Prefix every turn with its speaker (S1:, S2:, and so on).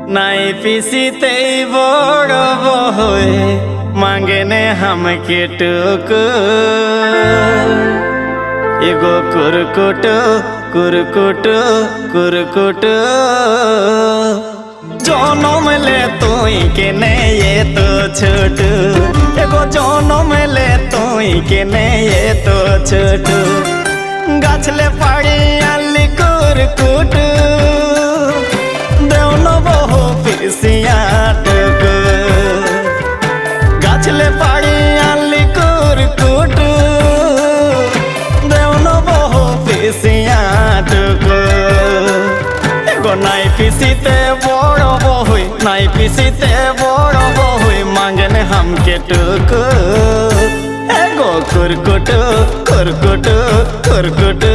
S1: নাই পিসিতেই বড় হয়ে মাঙ্গেনে হামকে টুকু এগো কুরকুটু কুরকুটু কুরকুটু জনম লে তুই কেনে এ তো ছোট এগো জনম লে তুই কেনে এ তো ছোট গাছলে পাড়ি আলি কুরকুটু দেউন বহু পিসিয়া টুকু গাছলে পাড়ি আলি কুরকুটু দেউন বহু পিসিয়া টুকু এগো নাই পিসিতে বড় বহুই নাই পিসিতে বড় বহুই মাঙ্গেন হামকে টুকু এগো কুরকুটু কুরকুটু কুরকুটু